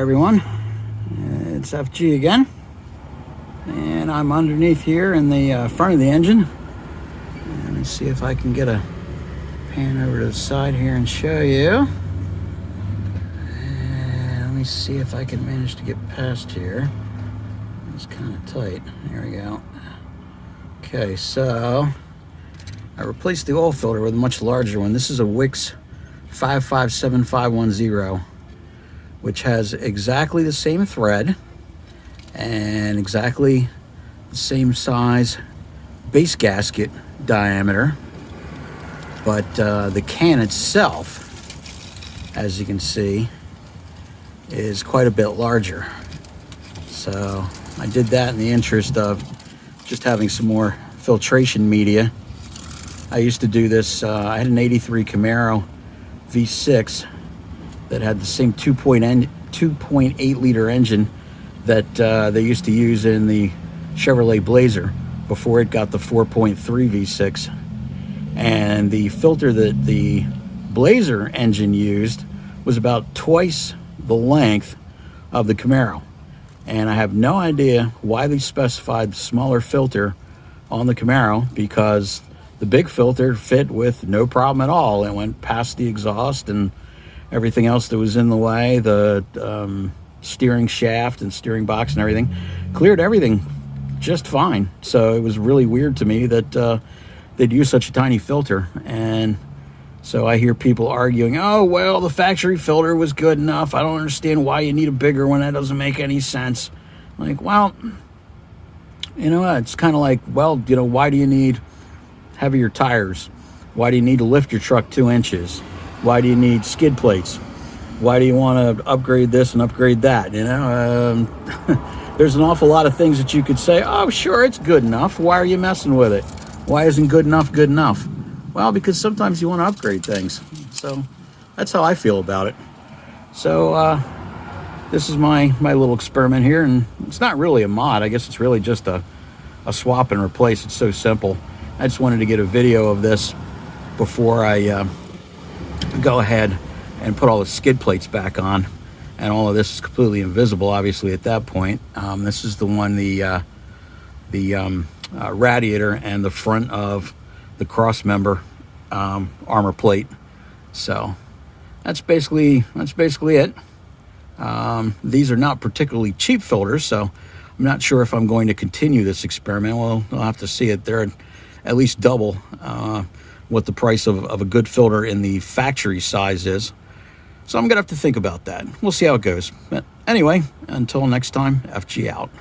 everyone, it's FG again, and I'm underneath here in the front of the engine. And let me see if I can get a pan over to the side here and show you. And let me see if I can manage to get past here. It's kind of tight. There we go. Okay, so I replaced the oil filter with a much larger one. This is a Wix 557510, which has exactly the same thread and exactly the same size base gasket diameter, but the can itself, as you can see, is quite a bit larger. So I did that in the interest of just having some more filtration media. I used to do this, I had an 83 Camaro V6 that had the same 2.8 liter engine that they used to use in the Chevrolet Blazer before it got the 4.3 V6. And the filter that the Blazer engine used was about twice the length of the Camaro. And I have no idea why they specified the smaller filter on the Camaro, because the big filter fit with no problem at all. It went past the exhaust and everything else that was in the way, the steering shaft and steering box and everything, cleared everything just fine. So it was really weird to me that they'd use such a tiny filter. And so I hear people arguing, oh, well, the factory filter was good enough. I don't understand why you need a bigger one. That doesn't make any sense. Like, well, you know, it's kind of like, well, you know, why do you need heavier tires? Why do you need to lift your truck 2 inches? Why do you need skid plates? Why do you want to upgrade this and upgrade that? You know, there's an awful lot of things that you could say, oh, sure, it's good enough. Why are you messing with it? Why isn't good enough good enough? Well, because sometimes you want to upgrade things. So that's how I feel about it. So this is my little experiment here, and it's not really a mod. I guess it's really just a swap and replace. It's so simple. I just wanted to get a video of this before I go ahead and put all the skid plates back on. And all of this is completely invisible, obviously, at that point. This is the one, the radiator and the front of the cross member armor plate. So that's basically it. These are not particularly cheap filters, so I'm not sure if I'm going to continue this experiment. Well, I'll have to see it. They're at least double what the price of a good filter in the factory size is. So I'm gonna have to think about that. We'll see how it goes. But anyway, until next time, FG out.